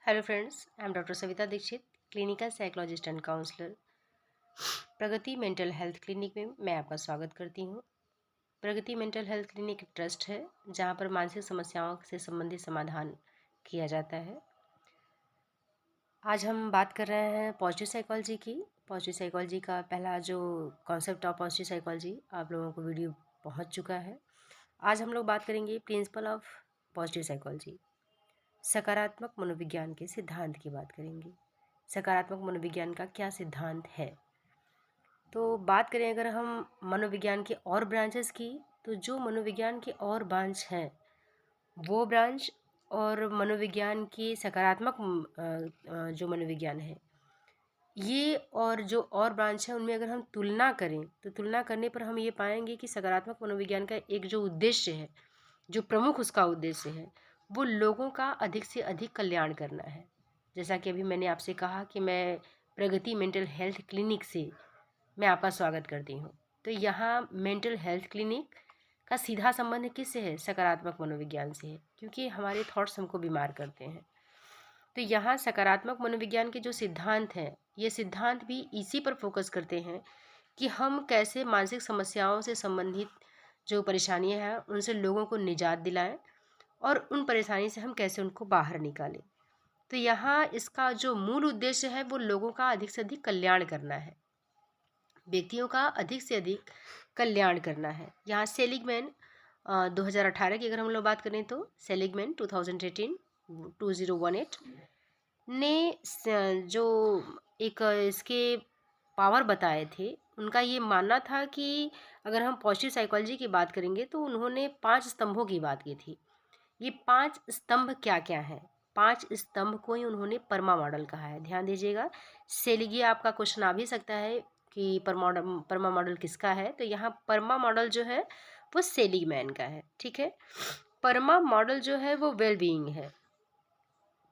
Hello friends, I am doctor Savita Dikshit, clinical psychologist and counsellor. Pragati mental health clinic में मैं आपका स्वागत करती हूँ। प्रगति मेंटल हेल्थ क्लिनिक एक ट्रस्ट है जहाँ पर मानसिक समस्याओं से संबंधित समाधान किया जाता है। आज हम बात कर रहे हैं पॉजिटिव साइकोलॉजी की। पॉजिटिव साइकोलॉजी का पहला जो कॉन्सेप्ट ऑफ पॉजिटिव साइकोलॉजी आप लोगों को वीडियो पहुँच चुका है। आज हम लोग बात करेंगे प्रिंसिपल ऑफ पॉजिटिव साइकोलॉजी, सकारात्मक मनोविज्ञान के सिद्धांत की बात करेंगे। सकारात्मक मनोविज्ञान का क्या सिद्धांत है। तो बात करें अगर हम मनोविज्ञान के और ब्रांचेस की, तो जो मनोविज्ञान के और ब्रांच हैं वो ब्रांच और मनोविज्ञान की सकारात्मक जो मनोविज्ञान है ये और जो और ब्रांच है उनमें अगर हम तुलना करें तो तुलना करने पर हम ये पाएंगे कि सकारात्मक मनोविज्ञान का एक जो उद्देश्य है, जो प्रमुख उसका उद्देश्य है, वो लोगों का अधिक से अधिक कल्याण करना है। जैसा कि अभी मैंने आपसे कहा कि मैं प्रगति मेंटल हेल्थ क्लिनिक से मैं आपका स्वागत करती हूँ। तो यहाँ मेंटल हेल्थ क्लिनिक का सीधा संबंध किससे है? सकारात्मक मनोविज्ञान से है, क्योंकि हमारे थॉट्स हमको बीमार करते हैं। तो यहाँ सकारात्मक मनोविज्ञान के जो सिद्धांत हैं, ये सिद्धांत भी इसी पर फोकस करते हैं कि हम कैसे मानसिक समस्याओं से संबंधित जो परेशानियां हैं उनसे लोगों को निजात दिलाएं और उन परेशानी से हम कैसे उनको बाहर निकालें। तो यहाँ इसका जो मूल उद्देश्य है वो लोगों का अधिक से अधिक कल्याण करना है, व्यक्तियों का अधिक से अधिक कल्याण करना है। यहाँ सेलिगमैन 2018 की अगर हम लोग बात करें तो सेलिगमैन 2018 ने जो एक इसके पावर बताए थे, उनका ये मानना था कि अगर हम पॉजिटिव साइकोलॉजी की बात करेंगे तो उन्होंने 5 स्तंभों की बात की थी। ये 5 स्तंभ क्या क्या हैं? 5 स्तंभ को ही उन्होंने परमा मॉडल कहा है। ध्यान दीजिएगा, सेलिगी आपका क्वेश्चन आ भी सकता है कि परमा मॉडल किसका है। तो यहाँ परमा मॉडल जो है वो सेलिगमैन का है। ठीक है, परमा मॉडल जो है वो वेलबीइंग है।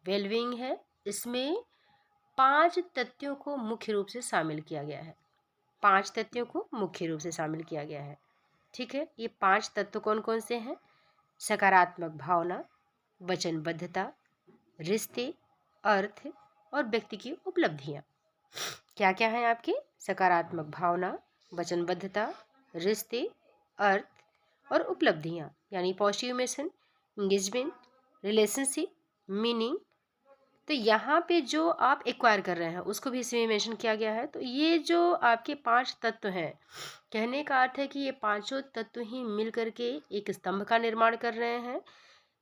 वेलबीइंग है, इसमें 5 तथ्यों को मुख्य रूप से शामिल किया गया है। 5 तथ्यों को मुख्य रूप से शामिल किया गया है। ठीक है, ये 5 तत्व कौन कौन से हैं? सकारात्मक भावना, वचनबद्धता, रिश्ते, अर्थ और व्यक्ति की उपलब्धियाँ। क्या क्या है आपकी? सकारात्मक भावना, वचनबद्धता, रिश्ते, अर्थ और उपलब्धियाँ, यानी positive emotion, engagement, relationship, meaning. तो यहाँ पे जो आप एक्वायर कर रहे हैं उसको भी इसमें मेंशन किया गया है। तो ये जो आपके 5 तत्व हैं, कहने का अर्थ है कि ये पांचों तत्व ही मिल करके एक स्तंभ का निर्माण कर रहे हैं।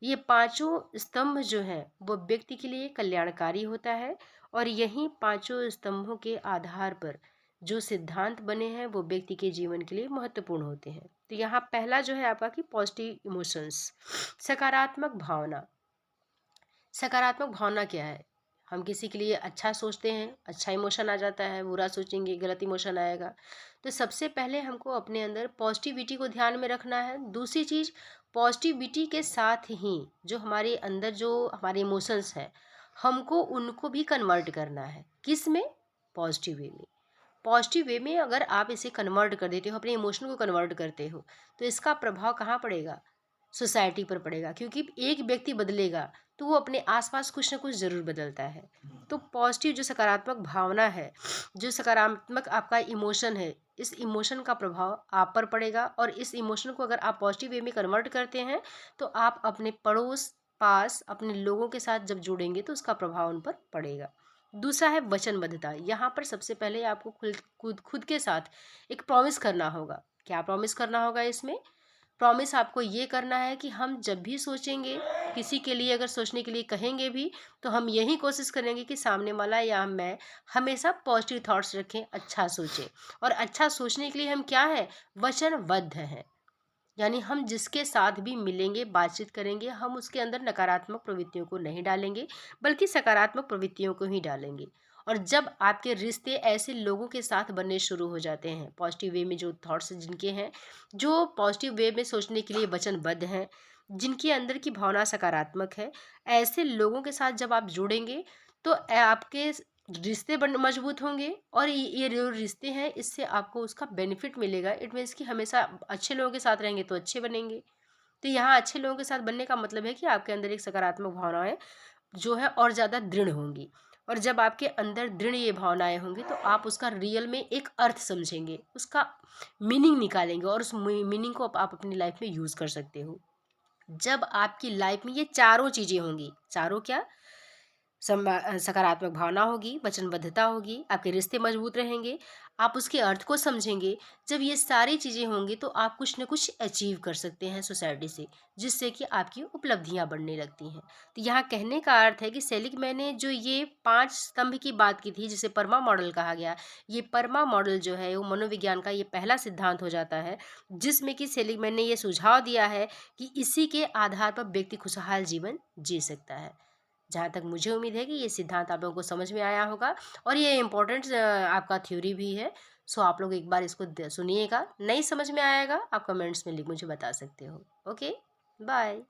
ये पांचों स्तंभ जो है वो व्यक्ति के लिए कल्याणकारी होता है और यही पांचों स्तंभों के आधार पर जो सिद्धांत बने हैं वो व्यक्ति के जीवन के लिए महत्वपूर्ण होते हैं। तो यहाँ पहला जो है आपका कि पॉजिटिव इमोशंस, सकारात्मक भावना। सकारात्मक भावना क्या है? हम किसी के लिए अच्छा सोचते हैं, अच्छा इमोशन आ जाता है, बुरा सोचेंगे गलत इमोशन आएगा। तो सबसे पहले हमको अपने अंदर पॉजिटिविटी को ध्यान में रखना है। दूसरी चीज़, पॉजिटिविटी के साथ ही जो हमारे अंदर जो हमारे इमोशंस हैं हमको उनको भी कन्वर्ट करना है। किस में? पॉजिटिव वे में। पॉजिटिव वे में अगर आप इसे कन्वर्ट कर देते हो, अपने इमोशन को कन्वर्ट करते हो, तो इसका प्रभाव कहाँ पड़ेगा? सोसाइटी पर पड़ेगा, क्योंकि एक व्यक्ति बदलेगा तो वो अपने आसपास कुछ ना कुछ ज़रूर बदलता है। तो पॉजिटिव जो सकारात्मक भावना है, जो सकारात्मक आपका इमोशन है, इस इमोशन का प्रभाव आप पर पड़ेगा और इस इमोशन को अगर आप पॉजिटिव वे में कन्वर्ट करते हैं तो आप अपने पड़ोस पास अपने लोगों के साथ जब जुड़ेंगे तो उसका प्रभाव उन पर पड़ेगा। दूसरा है वचनबद्धता। यहाँ पर सबसे पहले आपको खुद के साथ एक प्रॉमिस करना होगा। क्या प्रॉमिस करना होगा इसमें? प्रॉमिस आपको ये करना है कि हम जब भी सोचेंगे, किसी के लिए अगर सोचने के लिए कहेंगे भी, तो हम यही कोशिश करेंगे कि सामने वाला या मैं हमेशा पॉजिटिव थॉट्स रखें, अच्छा सोचें। और अच्छा सोचने के लिए हम क्या है? वचनबद्ध हैं। यानी हम जिसके साथ भी मिलेंगे, बातचीत करेंगे, हम उसके अंदर नकारात्मक प्रवृत्तियों को नहीं डालेंगे, बल्कि सकारात्मक प्रवृत्तियों को ही डालेंगे। और जब आपके रिश्ते ऐसे लोगों के साथ बनने शुरू हो जाते हैं, पॉजिटिव वे में जो थॉट्स जिनके हैं, जो पॉजिटिव वे में सोचने के लिए वचनबद्ध हैं, जिनके अंदर की भावना सकारात्मक है, ऐसे लोगों के साथ जब आप जुड़ेंगे तो आपके रिश्ते बन मजबूत होंगे और ये जो रिश्ते हैं इससे आपको उसका बेनिफिट मिलेगा। इट मीन्स कि हमेशा अच्छे लोगों के साथ रहेंगे तो अच्छे बनेंगे। तो यहाँ अच्छे लोगों के साथ बनने का मतलब है कि आपके अंदर एक सकारात्मक भावना है, जो है और ज़्यादा दृढ़ होंगी। और जब आपके अंदर दृढ़ ये भावनाएं होंगी तो आप उसका रियल में एक अर्थ समझेंगे, उसका मीनिंग निकालेंगे और उस मीनिंग को आप अपनी लाइफ में यूज़ कर सकते हो। जब आपकी लाइफ में ये चारों चीज़ें होंगी, चारों क्या, सकारात्मक भावना होगी, वचनबद्धता होगी, आपके रिश्ते मजबूत रहेंगे, आप उसके अर्थ को समझेंगे। जब ये सारी चीज़ें होंगी तो आप कुछ न कुछ अचीव कर सकते हैं सोसाइटी से, जिससे कि आपकी उपलब्धियां बढ़ने लगती हैं। तो यहाँ कहने का अर्थ है कि सेलिगमैन ने जो ये 5 स्तंभ की बात की थी, जिसे परमा मॉडल कहा गया, ये परमा मॉडल जो है वो मनोविज्ञान का ये पहला सिद्धांत हो जाता है, जिसमें कि सेलिगमैन ने ये सुझाव दिया है कि इसी के आधार पर व्यक्ति खुशहाल जीवन जी सकता है। जहाँ तक मुझे उम्मीद है कि ये सिद्धांत आप लोगों को समझ में आया होगा, और ये इम्पोर्टेंट आपका थ्योरी भी है। सो आप लोग एक बार इसको सुनिएगा, नहीं समझ में आएगा आप कमेंट्स में लिख मुझे बता सकते हो। Okay, bye.